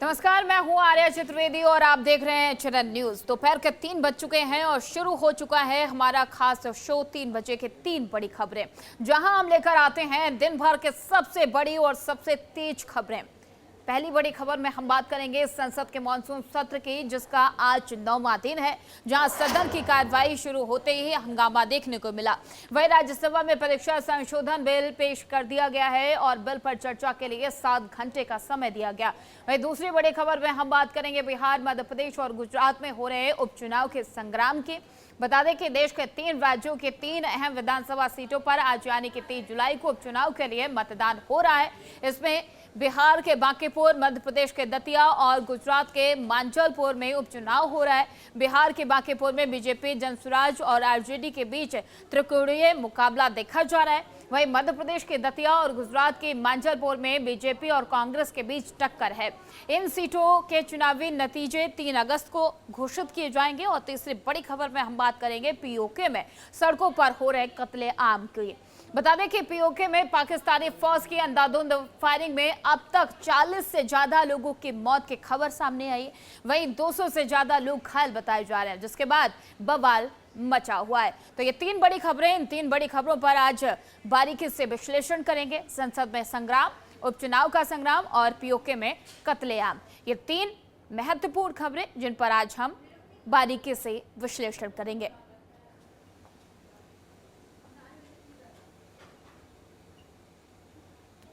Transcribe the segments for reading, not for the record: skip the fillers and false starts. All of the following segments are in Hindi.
नमस्कार, मैं हूं आर्या चतुर्वेदी और आप देख रहे हैं चरण न्यूज। दोपहर के 3 बज चुके हैं और शुरू हो चुका है हमारा खास शो 3 बजे के 3 बड़ी खबरें, जहां हम लेकर आते हैं दिन भर के सबसे बड़ी और सबसे तेज खबरें। पहली बड़ी खबर में हम बात करेंगे संसद के मानसून सत्र की, जिसका आज 9वां दिन है, जहां सदन की कार्यवाही शुरू होते ही हंगामा देखने को मिला। वहीं राज्यसभा में परीक्षा संशोधन बिल पेश कर दिया गया है और बिल पर चर्चा के लिए 7 घंटे का समय दिया गया। वहीं दूसरी बड़ी खबर में हम बात करेंगे बिहार, मध्य प्रदेश और गुजरात में हो रहे उपचुनाव के संग्राम की। बता दें कि देश के 3 राज्यों के 3 अहम विधानसभा सीटों पर आज यानी कि 30 जुलाई को उपचुनाव के लिए मतदान हो रहा है। इसमें बिहार के बांकीपुर, मध्य प्रदेश के दतिया और गुजरात के मांचलपुर में उपचुनाव हो रहा है। बिहार के बांकीपुर में बीजेपी, जनसुराज और आरजेडी के बीच त्रिकोणीय मुकाबला देखा जा रहा है। वहीं मध्य प्रदेश के दतिया और गुजरात के मांचलपुर में बीजेपी और कांग्रेस के बीच टक्कर है। इन सीटों के चुनावी नतीजे 3 अगस्त को घोषित किए जाएंगे। और तीसरी बड़ी खबर में हम बात करेंगे पीओके में सड़कों पर हो रहे कत्लेआम की। बता दें कि पीओके में पाकिस्तानी फौज की अंधाधुंध फायरिंग में अब तक 40 से ज्यादा लोगों की मौत की खबर सामने आई। वहीं 200 से ज्यादा लोग घायल बताए जा रहे हैं, जिसके बाद बवाल मचा हुआ है। तो ये 3 बड़ी खबरें, इन 3 बड़ी खबरों पर आज बारीकी से विश्लेषण करेंगे। संसद में संग्राम, उपचुनाव का संग्राम और पीओके में कत्लेआम, ये 3 महत्वपूर्ण खबरें जिन पर आज हम बारीकी से विश्लेषण करेंगे।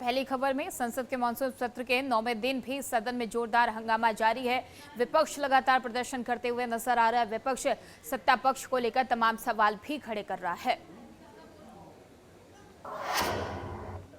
पहली खबर में संसद के मानसून सत्र के 9वें दिन भी सदन में जोरदार हंगामा जारी है। विपक्ष लगातार प्रदर्शन करते हुए नजर आ रहा है। विपक्ष सत्ता पक्ष को लेकर तमाम सवाल भी खड़े कर रहा है।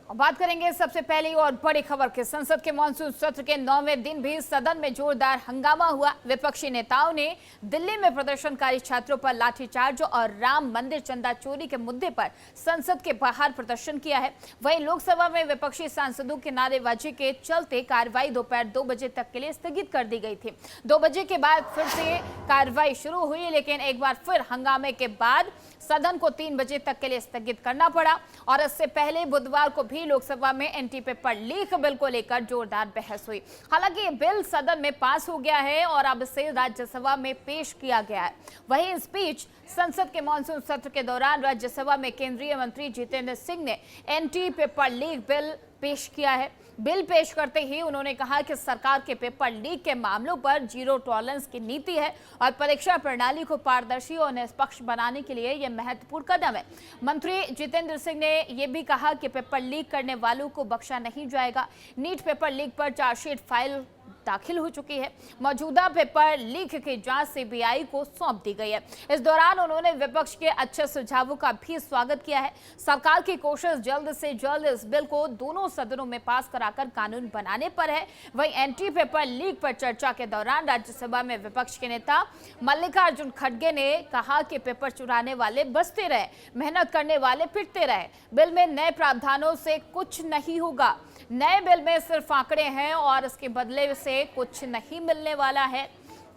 बात करेंगे सबसे पहली और बड़ी खबर के। संसद के मानसून सत्र के 9वें दिन भी सदन में जोरदार हंगामा हुआ। विपक्षी नेताओं ने दिल्ली में प्रदर्शनकारी छात्रों पर लाठीचार्ज और राम मंदिर चंदा चोरी के मुद्दे पर संसद के बाहर प्रदर्शन किया है। वहीं लोकसभा में विपक्षी सांसदों के नारेबाजी के चलते कार्रवाई दोपहर 2 बजे तक के लिए स्थगित कर दी गई थी। 2 बजे के बाद फिर से कार्रवाई शुरू हुई, लेकिन एक बार फिर हंगामे के बाद सदन को 3 बजे तक के लिए स्थगित करना पड़ा। और इससे पहले बुधवार को भी लोकसभा में एंटी पेपर लीक बिल को लेकर जोरदार बहस हुई। हालांकि ये बिल सदन में पास हो गया है और अब इसे राज्यसभा में पेश किया गया है। वहीं इस बीच संसद के मानसून सत्र के दौरान राज्यसभा में केंद्रीय मंत्री जितेंद्र सिंह ने एंटी पेपर लीक बिल पेश किया है। बिल पेश करते ही उन्होंने कहा कि सरकार के पेपर लीक के मामलों पर जीरो टॉलरेंस की नीति है और परीक्षा प्रणाली को पारदर्शी और निष्पक्ष बनाने के लिए यह महत्वपूर्ण कदम है। मंत्री जितेंद्र सिंह ने यह भी कहा कि पेपर लीक करने वालों को बख्शा नहीं जाएगा। नीट पेपर लीक पर चार्जशीट फाइल दाखिल हो चुकी है। मौजूदा पेपर लीक की जांच सीबीआई को सौंप दी गई है। इस दौरान उन्होंने विपक्ष के अच्छे सुझावों का भी स्वागत किया है। सरकार की कोशिश जल्द से जल्द इस बिल को दोनों सदनों में पास कराकर कानून बनाने पर है। वहीं एंटी पेपर लीक पर चर्चा के दौरान राज्यसभा में विपक्ष के नेता मल्लिकार्जुन खड़गे ने कहा कि पेपर चुराने वाले बचते रहे, मेहनत करने वाले पिटते रहे। बिल में नए प्रावधानों से कुछ नहीं होगा। नए बिल में सिर्फ आंकड़े हैं और इसके बदले से कुछ नहीं मिलने वाला है।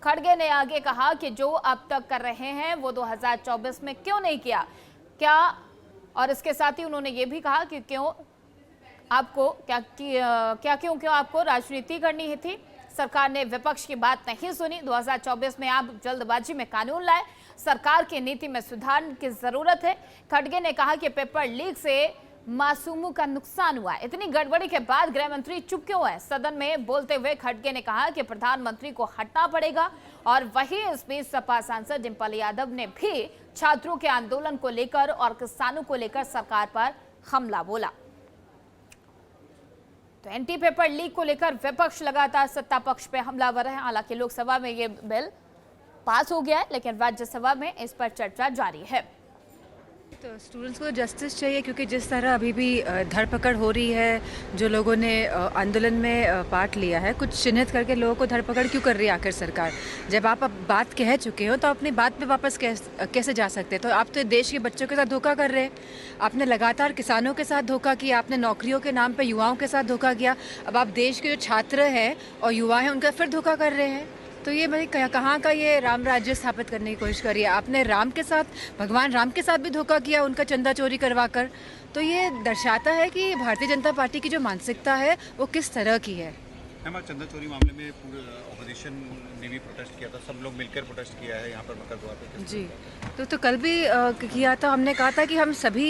खड़गे ने आगे कहा कि जो अब तक कर रहे हैं वो 2024 में क्यों नहीं किया क्या, और इसके साथ ही उन्होंने ये भी कहा कि क्यों आपको क्यों आपको राजनीति करनी थी। सरकार ने विपक्ष की बात नहीं सुनी। 2024 में आप जल्दबाजी में कानून लाए। सरकार की नीति में सुधार की जरूरत है। खड़गे ने कहा कि पेपर लीक से मासूमों का नुकसान हुआ। इतनी गड़बड़ी के बाद गृह मंत्री चुप क्यों है? सदन में बोलते हुए खड़गे ने कहा कि प्रधानमंत्री को हटना पड़ेगा। और वहीं इस बीच सपा सांसद डिंपल यादव ने भी छात्रों के आंदोलन को लेकर और किसानों को लेकर सरकार पर हमला बोला। तो एंटी पेपर लीक को लेकर विपक्ष लगातार सत्ता पक्ष पे हमलावर है। हालांकि लोकसभा में ये बिल पास हो गया है, लेकिन राज्यसभा में इस पर चर्चा जारी है। तो स्टूडेंट्स को जस्टिस चाहिए, क्योंकि जिस तरह अभी भी धरपकड़ हो रही है, जो लोगों ने आंदोलन में पार्ट लिया है, कुछ चिन्हित करके लोगों को धरपकड़ क्यों कर रही है आखिर सरकार? जब आप अब बात कह चुके हो तो अपनी बात पे वापस कैसे जा सकते हैं? तो आप तो देश के बच्चों के साथ धोखा कर रहे हैं। आपने लगातार किसानों के साथ धोखा किया, आपने नौकरियों के नाम पर युवाओं के साथ धोखा किया। अब आप देश के जो छात्र हैं और युवा हैं उनका फिर धोखा कर रहे हैं। तो ये भाई कहाँ का ये राम राज्य स्थापित करने की कोशिश करी है आपने? राम के साथ, भगवान राम के साथ भी धोखा किया, उनका चंदा चोरी करवा कर। तो ये दर्शाता है कि भारतीय जनता पार्टी की जो मानसिकता है वो किस तरह की है। हमारे चंदा चोरी मामले में पूरे ऑपोजिशन ने भी प्रोटेस्ट किया था, सब लोग मिलकर प्रोटेस्ट किया है यहाँ पर मकर द्वार पे। जी, तो कल भी किया था। हमने कहा था कि हम सभी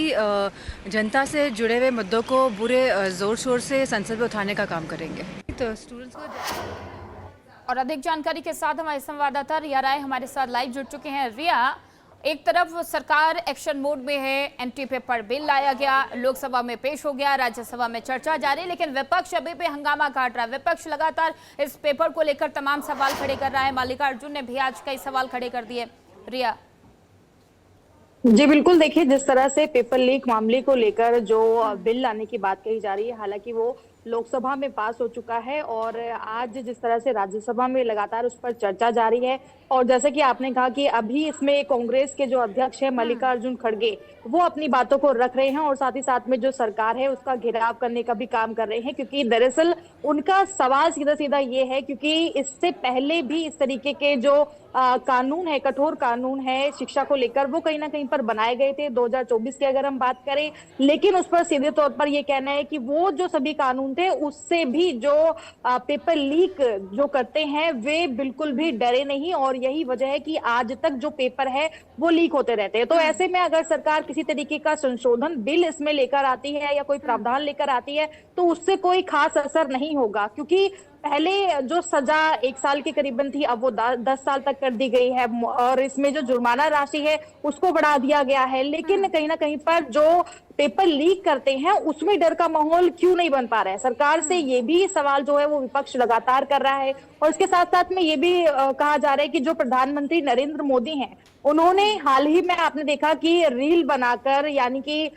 जनता से जुड़े हुए मुद्दों को पूरे ज़ोर शोर से संसद में उठाने का काम करेंगे। तो स्टूडेंट्स को और अधिक जानकारी के साथ हमारे संवाददाता रिया राय हमारे साथ लाइव जुड़ चुके हैं। रिया, एक तरफ सरकार एक्शन मोड में है, एंटी पेपर बिल लाया गया, लोकसभा में पेश हो गया, राज्यसभा में चर्चा जारी, लेकिन विपक्ष अभी भी हंगामा काट रहा है। विपक्ष लगातार इस पेपर को लेकर तमाम सवाल खड़े कर रहा है। मल्लिकार्जुन ने भी आज कई सवाल खड़े कर दिए। रिया। जी बिल्कुल, देखिए जिस तरह से पेपर लीक मामले को लेकर जो बिल लाने की बात कही जा रही है, हालांकि वो लोकसभा में पास हो चुका है और आज जिस तरह से राज्यसभा में लगातार उस पर चर्चा जारी है और जैसे कि आपने कहा कि अभी इसमें कांग्रेस के जो अध्यक्ष है मल्लिकार्जुन खड़गे वो अपनी बातों को रख रहे हैं और साथ ही साथ में जो सरकार है उसका घेराव करने का भी काम कर रहे हैं, क्योंकि दरअसल उनका सवाल सीधा सीधा ये है क्योंकि इससे पहले भी इस तरीके के जो कानून है, कठोर कानून है शिक्षा को लेकर, वो कहीं ना कहीं पर बनाए गए थे 2024 की अगर हम बात करें, लेकिन उस पर सीधे तौर पर ये कहना है कि वो जो सभी कानून थे उससे भी जो पेपर लीक जो करते हैं वे बिल्कुल भी डरे नहीं और यही वजह है कि आज तक जो पेपर है वो लीक होते रहते हैं। तो ऐसे में अगर सरकार किसी तरीके का संशोधन बिल इसमें लेकर आती है या कोई प्रावधान लेकर आती है तो उससे कोई खास असर नहीं होगा, क्योंकि पहले जो सजा 1 साल के करीबन थी अब वो 10 साल तक कर दी गई है और इसमें जो जुर्माना राशि है उसको बढ़ा दिया गया है। लेकिन कहीं ना कहीं पर जो पेपर लीक करते हैं उसमें डर का माहौल क्यों नहीं बन पा रहा है? सरकार से ये भी सवाल जो है वो विपक्ष लगातार कर रहा है और इसके साथ साथ में ये भी कहा जा रहा है कि जो प्रधानमंत्री नरेंद्र मोदी हैं उन्होंने हाल ही में आपने देखा कि रील बनाकर यानी कि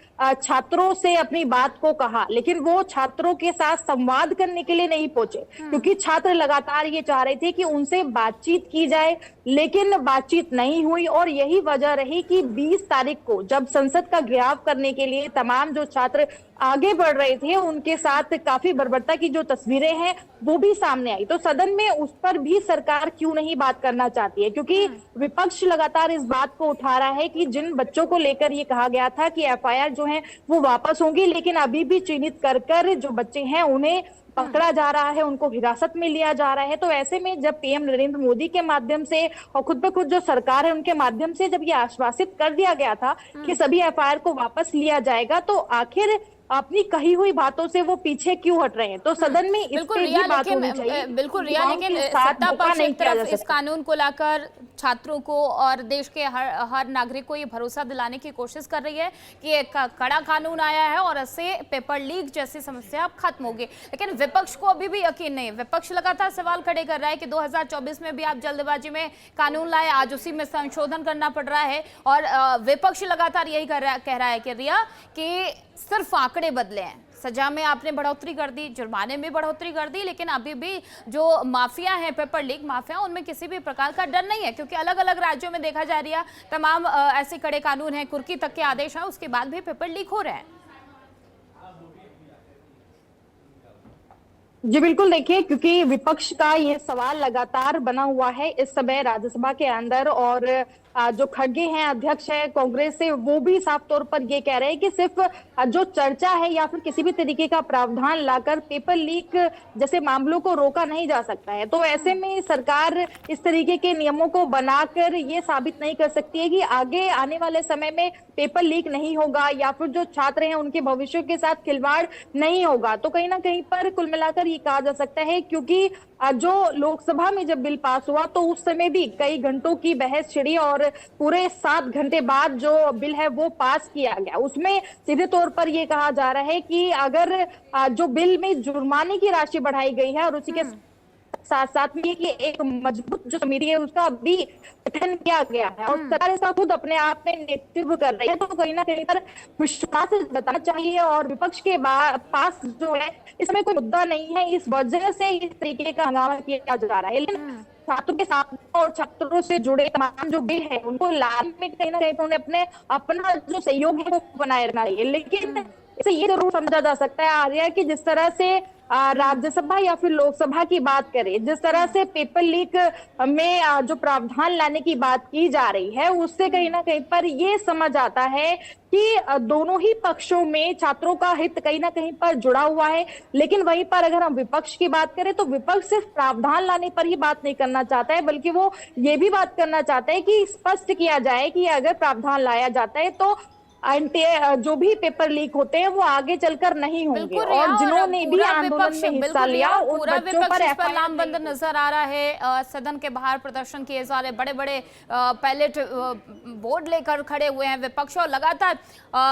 छात्रों से अपनी बात को कहा, लेकिन वो छात्रों के साथ संवाद करने के लिए नहीं पहुंचे क्योंकि छात्र लगातार ये चाह रहे थे कि उनसे बातचीत की जाए, लेकिन बातचीत नहीं हुई और यही वजह रही कि 20 तारीख को जब संसद का घेराव करने के लिए तमाम जो छात्र आगे बढ़ रहे थे उनके साथ काफी बर्बरता की जो तस्वीरें हैं वो भी सामने आई। तो सदन में उस पर भी सरकार क्यों नहीं बात करना चाहती है, क्योंकि विपक्ष लगातार इस बात को उठा रहा है कि जिन बच्चों को लेकर ये कहा गया था कि एफआईआर जो है वो वापस होंगी, लेकिन अभी भी चिन्हित कर जो बच्चे हैं उन्हें पकड़ा जा रहा है, उनको हिरासत में लिया जा रहा है। तो ऐसे में जब पीएम नरेंद्र मोदी के माध्यम से और खुद ब खुद जो सरकार है उनके माध्यम से जब ये आश्वासित कर दिया गया था कि सभी एफआईआर को वापस लिया जाएगा, तो आखिर अपनी कही हुई बातों से वो पीछे क्यों हट रहे हैं? तो सदन में इस पे भी बात होनी चाहिए। बिल्कुल रिया, लेकिन सत्ता पक्ष एक तरफ इस कानून को लाकर छात्रों को और देश के हर नागरिक को ये भरोसा दिलाने की कोशिश कर रही है कि एक कड़ा कानून आया है और इससे पेपर लीक जैसी समस्या अब खत्म होगी, लेकिन विपक्ष को अभी भी यकीन नहीं है। विपक्ष लगातार सवाल खड़े कर रहा है कि 2024 में भी आप जल्दबाजी में कानून लाए, आज उसी में संशोधन करना पड़ रहा है और विपक्ष लगातार यही कह रहा है कि रिया कि सिर्फ आंकड़े बदले हैं, सजा में आपने बढ़ोतरी कर दी, जुर्माने में बढ़ोतरी कर दी, लेकिन अभी भी जो माफिया हैं, पेपर लीक माफिया, उनमें किसी भी प्रकार का डर नहीं है, क्योंकि अलग अलग राज्यों में देखा जा रहा है तमाम ऐसे कड़े कानून हैं, कुर्की तक के आदेश हैं, उसके बाद भी पेपर लीक हो रहे हैं। जी बिल्कुल, देखिए क्योंकि विपक्ष का ये सवाल लगातार बना हुआ है इस समय राज्यसभा के अंदर और जो खड़गे हैं अध्यक्ष है कांग्रेस से, वो भी साफ तौर पर ये कह रहे हैं कि सिर्फ जो चर्चा है या फिर किसी भी तरीके का प्रावधान लाकर पेपर लीक जैसे मामलों को रोका नहीं जा सकता है। तो ऐसे में सरकार इस तरीके के नियमों को बनाकर ये साबित नहीं कर सकती है कि आगे आने वाले समय में पेपर लीक नहीं होगा या फिर जो छात्र हैं उनके भविष्य के साथ खिलवाड़ नहीं होगा। तो कहीं ना कहीं पर कुल मिलाकर ये कहा जा सकता है, क्योंकि जो लोकसभा में जब बिल पास हुआ तो उस समय भी कई घंटों की बहस छिड़ी और पूरे 7 घंटे बाद जो बिल है वो पास किया गया। उसमें सीधे तौर पर ये कहा जा रहा है कि अगर जो बिल में जुर्माने की राशि बढ़ाई गई है और उसी के साथ साथ में कि एक मजबूत जो समिति है उसका भी गठन किया गया है और सरकार इसका खुद अपने आप में नेतृत्व कर रही है, तो कहीं ना कहीं पर विश्वास बताना चाहिए और विपक्ष के पास जो है इसमें कोई मुद्दा नहीं है, इस वजह से इस तरीके का हंगामा किया जा रहा है। लेकिन छात्रों के साथ और छात्रों से जुड़े तमाम जो बिल है उनको लाने में कहीं ना कहीं उन्हें अपना जो सहयोग है वो बनाए रखना चाहिए। लेकिन इसे ये जरूर समझा जा सकता है आर्या कि जिस तरह से राज्यसभा या फिर लोकसभा की बात करें, जिस तरह से पेपर लीक में जो प्रावधान लाने की बात की जा रही है, उससे कहीं ना कहीं पर ये समझ आता है कि दोनों ही पक्षों में छात्रों का हित कहीं ना कहीं पर जुड़ा हुआ है। लेकिन वहीं पर अगर हम विपक्ष की बात करें तो विपक्ष सिर्फ प्रावधान लाने पर ही बात नहीं करना चाहता है, बल्कि वो ये भी बात करना चाहता है कि स्पष्ट किया जाए कि अगर प्रावधान लाया जाता है तो जो भी पेपर लीक होते हैं वो आगे चलकर नहीं होंगे। बिल्कुल रिया, और जिन्होंने भी पूरा आंदोलन विपक्ष में हिस्सा बिल्कुल लिया रिया, उन पूरा बच्चों विपक्ष पर इस पर FIR लामबंद नहीं नजर आ रहा है। सदन के बाहर प्रदर्शन किए जा रहे, बड़े बड़े पैलेट बोर्ड लेकर खड़े हुए हैं विपक्ष, और लगातार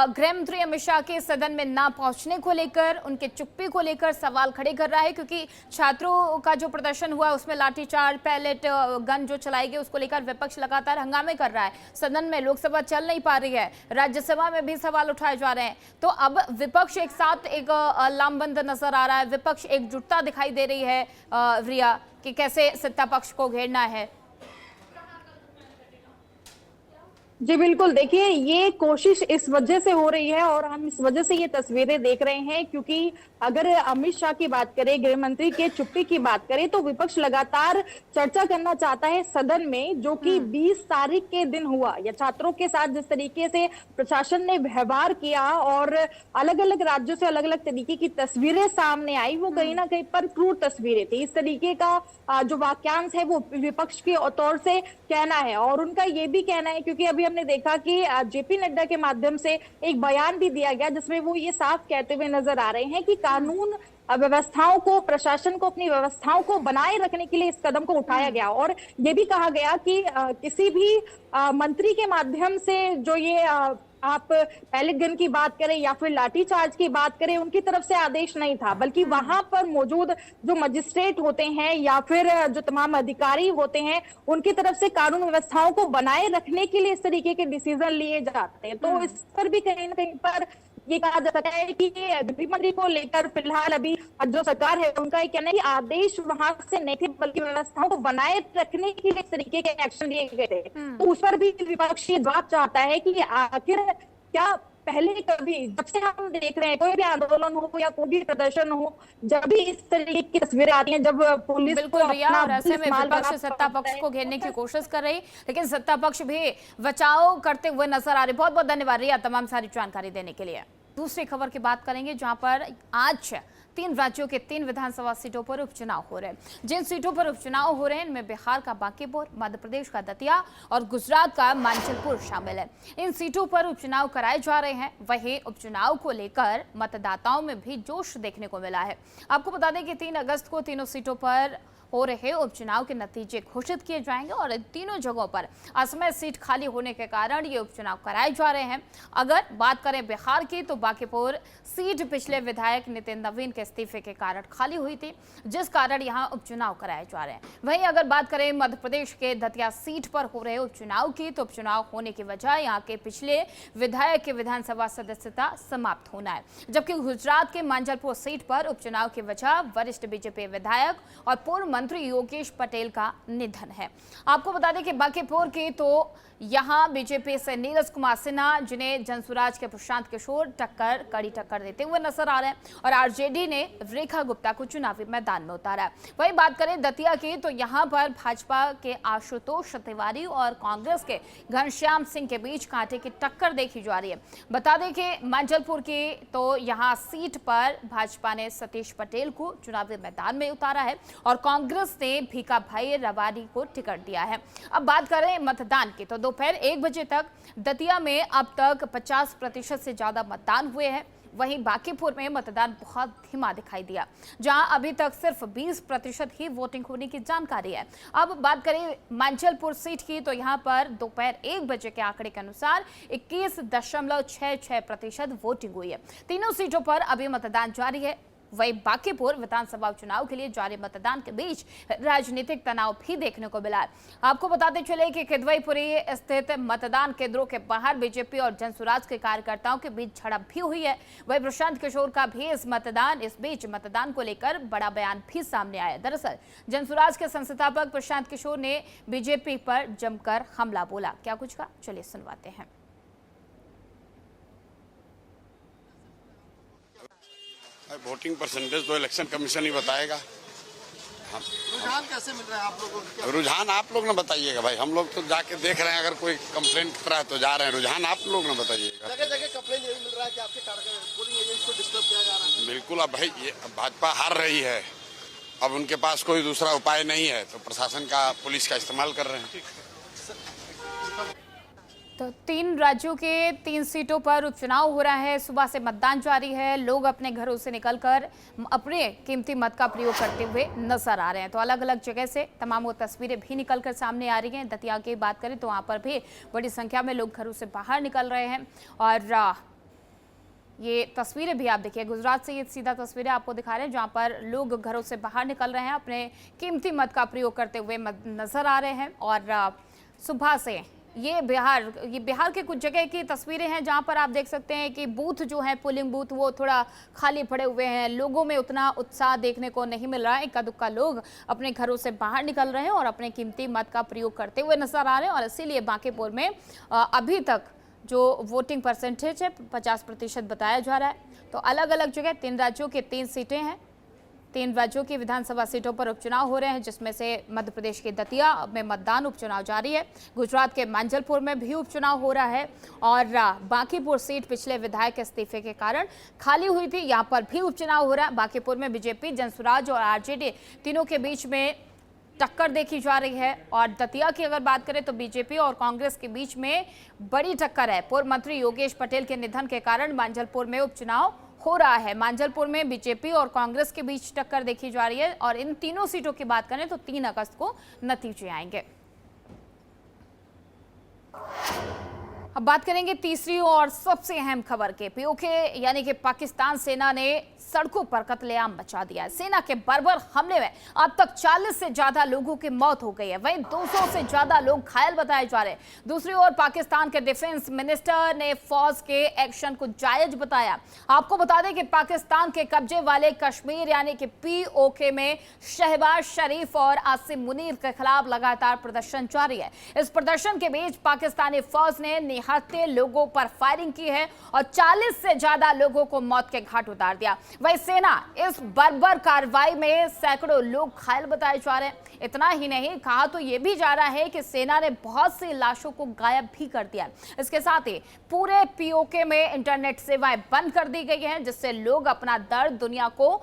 गृह मंत्री अमित शाह के सदन में ना पहुंचने को लेकर, उनके चुप्पी को लेकर सवाल खड़े कर रहा है, क्योंकि छात्रों का जो प्रदर्शन हुआ उसमें लाठीचार्ज, पैलेट गन जो चलाई गई उसको लेकर विपक्ष लगातार हंगामे कर रहा है। सदन में लोकसभा चल नहीं पा रही है, राज्यसभा में भी सवाल उठाए जा रहे हैं। तो अब विपक्ष एक साथ एक लामबंद नजर आ रहा है, विपक्ष एकजुटता दिखाई दे रही है रिया, कि कैसे सत्ता पक्ष को घेरना है। जी बिल्कुल, देखिए ये कोशिश इस वजह से हो रही है और हम इस वजह से ये तस्वीरें देख रहे हैं, क्योंकि अगर अमित शाह की बात करें, गृह मंत्री के चुप्पी की बात करें, तो विपक्ष लगातार चर्चा करना चाहता है सदन में, जो कि 20 तारीख के दिन हुआ, या छात्रों के साथ जिस तरीके से प्रशासन ने व्यवहार किया और अलग अलग राज्यों से अलग अलग तरीके की तस्वीरें सामने आई, वो कहीं ना कहीं पर क्रूर तस्वीरें थी। इस तरीके का जो वाक्यांश है वो विपक्ष के तौर से कहना है, और उनका ये भी कहना है, क्योंकि अभी हमने देखा कि जेपी नड्डा के माध्यम से एक बयान भी दिया गया जिसमें वो ये साफ कहते हुए नजर आ रहे हैं कि कानून व्यवस्थाओं को, प्रशासन को, अपनी व्यवस्थाओं को बनाए रखने के लिए इस कदम को उठाया गया। और ये भी कहा गया कि किसी भी मंत्री के माध्यम से जो ये आप पैलेट गन की बात करें या फिर लाठीचार्ज की बात करें, उनकी तरफ से आदेश नहीं था, बल्कि वहां पर मौजूद जो मजिस्ट्रेट होते हैं या फिर जो तमाम अधिकारी होते हैं, उनकी तरफ से कानून व्यवस्थाओं को बनाए रखने के लिए इस तरीके के डिसीजन लिए जाते हैं। तो इस पर भी कहीं ना कहीं पर ये कहा जा सकता है कि गृह मंत्री को लेकर फिलहाल अभी जो सरकार है उनका ये कहना है कि आदेश वहां से नहीं थे, बल्कि व्यवस्थाओं को बनाए रखने के लिए इस तरीके के एक्शन लिए गए थे। तो उस पर भी विपक्ष ये जवाब चाहता है कि आखिर क्या पहले कभी, जब से हम देख रहे हैं कोई भी आंदोलन हो या कोई भी प्रदर्शन हो, जब भी इस तरीके की तस्वीरें आती हैं, जब पुलिस बिल्कुल रिया, और ऐसे में विपक्ष सत्ता पक्ष को घेरने की कोशिश कर रही, लेकिन सत्ता पक्ष भी बचाव करते हुए नजर आ रहे। बहुत बहुत धन्यवाद रिया तमाम सारी जानकारी देने के लिए। दूसरी खबर की बात करेंगे, जहां पर आज 3 राज्यों के 3 विधानसभा सीटों पर उपचुनाव हो रहे हैं। जिन सीटों पर उपचुनाव हो रहे हैं इनमें बिहार का बांकीपुर, मध्य प्रदेश का दतिया और गुजरात का मांचलपुर शामिल है। इन सीटों पर उपचुनाव कराए जा रहे हैं। वहीं उपचुनाव को लेकर मतदाताओं में भी जोश देखने को मिला है। आपको बता दें कि 3 अगस्त को तीनों सीटों पर हो रहे उपचुनाव के नतीजे घोषित किए जाएंगे और इन तीनों जगहों पर असमय सीट खाली होने के कारण ये उपचुनाव कराए जा रहे हैं। अगर बात करें बिहार की, तो बांकीपुर सीट पिछले विधायक नितिन नवीन के इस्तीफे के कारण खाली हुई थी, जिस कारण यहां उपचुनाव कराए जा रहे हैं। वहीं अगर बात करें मध्य प्रदेश के दतिया सीट पर हो रहे उपचुनाव की, तो उपचुनाव होने की वजह यहां के पिछले विधायक की विधानसभा सदस्यता समाप्त होना है। जबकि गुजरात के मांझलपुर सीट पर उपचुनाव की वजह वरिष्ठ बीजेपी विधायक और पूर्व मंत्री योगेश पटेल का निधन है। आपको बता दें कि बांकीपुर की तो यहां बीजेपी से नीरज कुमार सिन्हा, जिन्हें जनसुराज के प्रशांत किशोर कड़ी टक्कर देते हुए नजर आ रहे हैं, और आरजेडी ने रेखा गुप्ता को चुनावी मैदान में उतारा है। वहीं बात करें दतिया की, तो यहां पर भाजपा के आशुतोष तिवारी और कांग्रेस के घनश्याम सिंह के बीच कांटे की टक्कर देखी जा रही है। बता दें कि मांझलपुर की तो यहां सीट पर भाजपा ने सतीश पटेल को चुनावी मैदान में उतारा है और कांग्रेस ने भीखा भाई रवानी को टिकट दिया है। अब बात करें मतदान की, तो दोपहर 1 बजे तक दतिया में अब तक 50% से ज्यादा मतदान हुए हैं। वहीं बांकीपुर में मतदान बहुत धीमा दिखाई दिया, जहां अभी तक सिर्फ 20% ही वोटिंग होने की जानकारी है। अब बात करें मांझलपुर सीट की, तो यहां पर दोपहर 1 बजे के आंकड़े के अनुसार 21.66% वोटिंग हुई है। तीनों सीटों पर अभी मतदान जारी है। वहीं बांकीपुर विधानसभा चुनाव के लिए जारी मतदान के बीच राजनीतिक तनाव भी देखने को मिला है। आपको बताते चले कि किदवईपुरी स्थित मतदान केंद्रों के बाहर बीजेपी और जनसुराज के कार्यकर्ताओं के बीच झड़प भी हुई है। वहीं प्रशांत किशोर का भी इस बीच मतदान को लेकर बड़ा बयान भी सामने आया। दरअसल जनसुराज के संस्थापक प्रशांत किशोर ने बीजेपी पर जमकर हमला बोला। क्या कुछ कहा, चलिए सुनवाते हैं। वोटिंग परसेंटेज तो इलेक्शन कमीशन ही बताएगा। रुझान कैसे मिल रहा है आप लोगों को? रुझान आप लोग ने बताइएगा भाई, हम लोग तो जाके देख रहे हैं, अगर कोई कंप्लेंट कर रहा है तो जा रहे हैं। रुझान आप लोग ने बताइएगा। जगह जगह कंप्लेंट यही मिल रहा है कि आपके पोलिंग एजेंट्स को डिस्टर्ब किया जा रहा है। बिल्कुल, अब भाई ये भाजपा हार रही है, अब उनके पास कोई दूसरा उपाय नहीं है, तो प्रशासन का, पुलिस का इस्तेमाल कर रहे हैं। तो 3 राज्यों के 3 सीटों पर उपचुनाव हो रहा है। सुबह से मतदान जारी है। लोग अपने घरों से निकलकर अपने कीमती मत का प्रयोग करते हुए नजर आ रहे हैं। तो अलग अलग जगह से तमाम वो तस्वीरें भी निकलकर सामने आ रही हैं। दतिया की बात करें तो वहां पर भी बड़ी संख्या में लोग घरों से बाहर निकल रहे हैं। और ये तस्वीरें भी आप देखिए, गुजरात से ये सीधा तस्वीरें आपको दिखा रहे हैं जहां पर लोग घरों से बाहर निकल रहे हैं, अपने कीमती मत का प्रयोग करते हुए नजर आ रहे हैं। और सुबह से ये बिहार के कुछ जगह की तस्वीरें हैं जहां पर आप देख सकते हैं कि बूथ जो है, पोलिंग बूथ, वो थोड़ा खाली पड़े हुए हैं। लोगों में उतना उत्साह देखने को नहीं मिल रहा है। इक्का दुक्का लोग अपने घरों से बाहर निकल रहे हैं और अपने कीमती मत का प्रयोग करते हुए नजर आ रहे हैं। और इसीलिए बांकीपुर में अभी तक जो वोटिंग परसेंटेज है 50% बताया जा रहा है। तो अलग अलग जगह 3 राज्यों के 3 सीटें हैं। 3 राज्यों की विधानसभा सीटों पर उपचुनाव हो रहे हैं, जिसमें से मध्य प्रदेश के दतिया में मतदान उपचुनाव जारी है। गुजरात के मांजलपुर में भी उपचुनाव हो रहा है। और बांकीपुर सीट पिछले विधायक के इस्तीफे के कारण खाली हुई थी, यहाँ पर भी उपचुनाव हो रहा है। बांकीपुर में बीजेपी, जनसुराज और आरजेडी तीनों के बीच में टक्कर देखी जा रही है। और दतिया की अगर बात करें तो बीजेपी और कांग्रेस के बीच में बड़ी टक्कर है। पूर्व मंत्री योगेश पटेल के निधन के कारण मांजलपुर में उपचुनाव हो रहा है। मांजलपुर में बीजेपी और कांग्रेस के बीच टक्कर देखी जा रही है। और इन तीनों सीटों की बात करें तो 3 अगस्त को नतीजे आएंगे। अब बात करेंगे तीसरी और सबसे अहम खबर के। पीओके यानी कि पाकिस्तान सेना ने सड़कों पर कत्लेआम मचा दिया है। सेना के बर्बर हमले में अब तक 40 से ज्यादा लोगों की मौत हो गई है, वहीं 200 से ज्यादा लोग घायल बताए जा रहे हैं। दूसरी ओर पाकिस्तान के डिफेंस मिनिस्टर ने फौज के एक्शन को जायज बताया। आपको बता दें कि पाकिस्तान के कब्जे वाले कश्मीर यानी कि पीओके में शहबाज शरीफ और आसिम मुनीर के खिलाफ लगातार प्रदर्शन जारी है। इस प्रदर्शन के बीच पाकिस्तानी फौज ने निहत्थे लोगों पर फायरिंग की है और 40 से ज्यादा लोगों को मौत के घाट उतार दिया। वही सेना इस बर्बर कार्रवाई में सैकड़ों लोग घायल बताए जा रहे हैं। इतना ही नहीं, कहा तो यह भी जा रहा है कि सेना ने बहुत सी लाशों को गायब भी कर दिया। इसके साथ ही पूरे पीओके में इंटरनेट सेवाएं बंद कर दी गई हैं, जिससे लोग अपना दर्द दुनिया को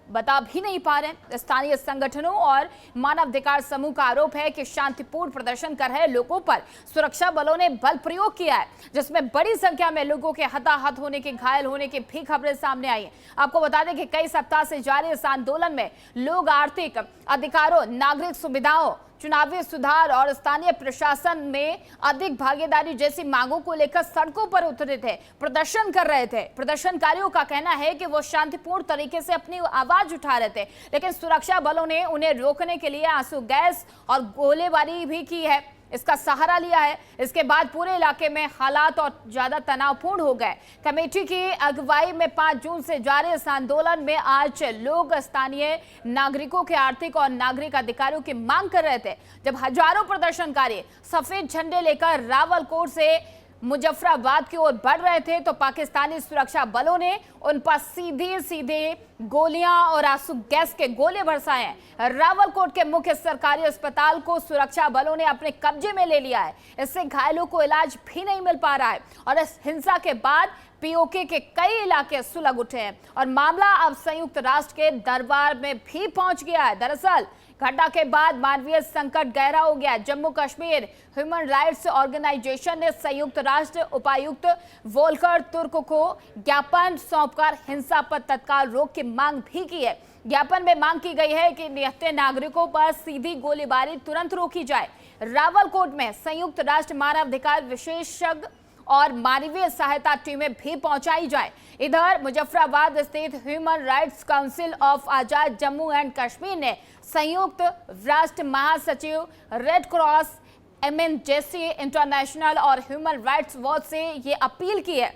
बता भी नहीं पा रहे। स्थानीय संगठनों और मानवाधिकार समूह का आरोप है कि शांतिपूर्ण प्रदर्शन कर रहे लोगों पर सुरक्षा बलों ने बल प्रयोग किया है, जिसमें बड़ी संख्या में लोगों के हताहत होने के, घायल होने की भी खबरें सामने आई हैं। आपको बता दें कि कई सप्ताह से जारी इस आंदोलन में लोग आर्थिक अधिकारों, नागरिक सुविधाओं, चुनावी सुधार और स्थानीय प्रशासन में अधिक भागीदारी जैसी मांगों को लेकर सड़कों पर उतरे थे, प्रदर्शन कर रहे थे। प्रदर्शनकारियों का कहना है कि वो शांतिपूर्ण तरीके से अपनी आवाज उठा रहे थे, लेकिन सुरक्षा बलों ने उन्हें रोकने के लिए आंसू गैस और गोलीबारी भी की है, इसका सहारा लिया है। इसके बाद पूरे इलाके में हालात और ज्यादा तनावपूर्ण हो गए। कमेटी की अगुवाई में 5 जून से जारी इस आंदोलन में आज लोग स्थानीय नागरिकों के आर्थिक और नागरिक अधिकारों की मांग कर रहे थे। जब हजारों प्रदर्शनकारी सफेद झंडे लेकर रावलकोट से मुजफ्फराबाद की ओर बढ़ रहे थे, तो पाकिस्तानी सुरक्षा बलों ने उन पर सीधे गोलियां और आंसू गैस के गोले बरसाए हैं। रावलकोट के मुख्य सरकारी अस्पताल को सुरक्षा बलों ने अपने कब्जे में ले लिया है। इससे घायलों को इलाज भी नहीं मिल पा रहा है और इस हिंसा के बाद पीओके के कई इलाके सुलग उठे हैं और मामला अब संयुक्त राष्ट्र के दरबार में भी पहुंच गया है। दरअसल घटना के बाद मानवीय संकट गहरा हो गया। Jammu Kashmir human rights organisation ने संयुक्त राष्ट्र उपायुक्त वोल्कर तुर्क को ज्ञापन सौंपकर हिंसा पर तत्काल रोक की मांग भी की है। ज्ञापन में मांग की गई है कि निहत्थे नागरिकों पर सीधी गोलीबारी तुरंत रोकी जाए। रावलकोट में संयुक्त राष्ट्र मानवाधिकार विशेषज्ञ और मानवीय सहायता टीमें भी पहुंचाई जाए। इधर मुजफ्फराबाद स्थित human rights council of Azad Jammu and Kashmir ने संयुक्त राष्ट्र महासचिव, रेड क्रॉस, एमएनजेसी इंटरनेशनल और ह्यूमन राइट्स वॉच से ये अपील की है।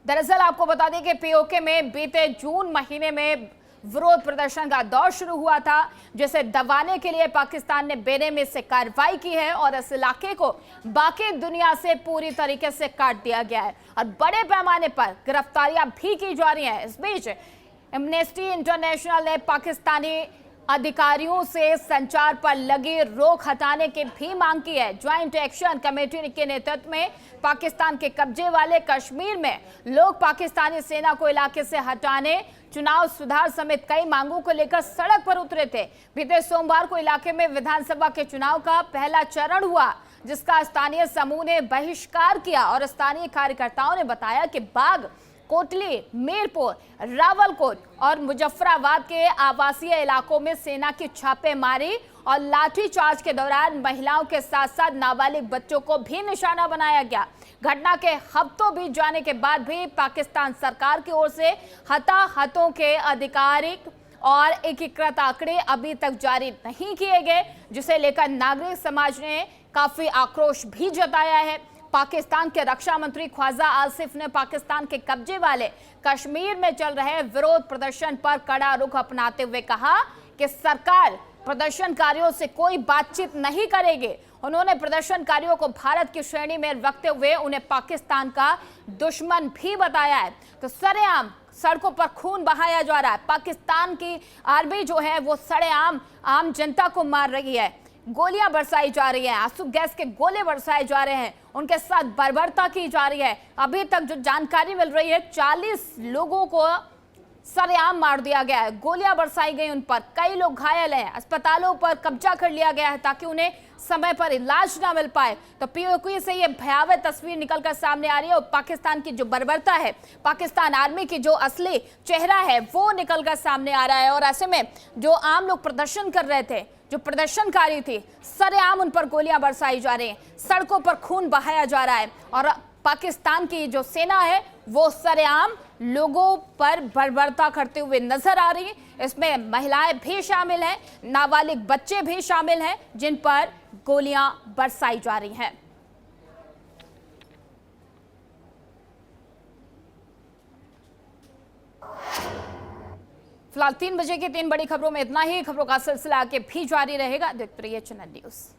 दरअसल आपको बता दें कि पीओके में बीते जून महीने में विरोध प्रदर्शन का दौर शुरू हुआ था, जिसे दबाने के लिए पाकिस्तान ने बेरहमी से कार्रवाई की है और इस इलाके को बाकी दुनिया से पूरी तरीके से काट दिया गया है और बड़े पैमाने पर गिरफ्तारियां भी की जा रही हैं। इस बीच एमनेस्टी इंटरनेशनल ने पाकिस्तानी अधिकारियों से संचार पर लगी रोक हटाने की भी मांग की है। ज्वाइंट एक्शन कमेटी के नेतृत्व में पाकिस्तान के कब्जे वाले कश्मीर में लोग पाकिस्तानी सेना को इलाके से हटाने, चुनाव सुधार समेत कई मांगों को लेकर सड़क पर उतरे थे। बीते सोमवार को इलाके में विधानसभा के चुनाव का पहला चरण हुआ, जिसका स्थानीय समूह ने बहिष्कार किया और स्थानीय कार्यकर्ताओं ने बताया कि बाग, कोटली, मीरपुर, रावलकोट और मुजफ्फराबाद के आवासीय इलाकों में सेना की छापेमारी और लाठीचार्ज के दौरान महिलाओं के साथ साथ नाबालिग बच्चों को भी निशाना बनाया गया। घटना के हफ्तों बीत जाने के बाद भी पाकिस्तान सरकार की ओर से हताहतों के आधिकारिक और एकीकृत आंकड़े अभी तक जारी नहीं किए गए, जिसे लेकर नागरिक समाज ने काफी आक्रोश भी जताया है। पाकिस्तान के रक्षा मंत्री ख्वाजा आसिफ ने पाकिस्तान के कब्जे वाले कश्मीर में चल रहे विरोध प्रदर्शन पर कड़ा रुख अपनाते हुए कहा कि सरकार प्रदर्शनकारियों से कोई बातचीत नहीं करेगी। उन्होंने प्रदर्शनकारियों को भारत की श्रेणी में रखते हुए उन्हें पाकिस्तान का दुश्मन भी बताया है। तो सरेआम सड़कों पर खून बहाया जा रहा है। पाकिस्तान की आर्मी जो है वो सरेआम आम जनता को मार रही है, गोलियां बरसाई जा रही हैं, आंसू गैस के गोले बरसाए जा रहे हैं, उनके साथ बर्बरता की जा रही है। अभी तक जो जानकारी मिल रही है 40 लोगों को सरेआम मार दिया गया है, गोलियां बरसाई गई उन पर, कई लोग घायल हैं, अस्पतालों पर कब्जा कर लिया गया है ताकि उन्हें समय पर इलाज ना मिल पाए। तो पीओक्यू से ये भयावह तस्वीर निकलकर सामने आ रही है और पाकिस्तान की जो बर्बरता है, पाकिस्तान आर्मी की जो असली चेहरा है वो निकलकर सामने आ रहा है। और ऐसे में जो आम लोग प्रदर्शन कर रहे थे, जो प्रदर्शनकारी थी, सरेआम उन पर गोलियां बरसाई जा रही हैं, सड़कों पर खून बहाया जा रहा है और पाकिस्तान की जो सेना है वो सरेआम लोगों पर बर्बरता करते हुए नजर आ रही है। इसमें महिलाएं भी शामिल हैं, नाबालिग बच्चे भी शामिल हैं, जिन पर गोलियां बरसाई जा रही हैं। फिलहाल 3 बजे की 3 बड़ी खबरों में इतना ही। खबरों का सिलसिला आगे भी जारी रहेगा। देखते रहिए चैनल न्यूज़।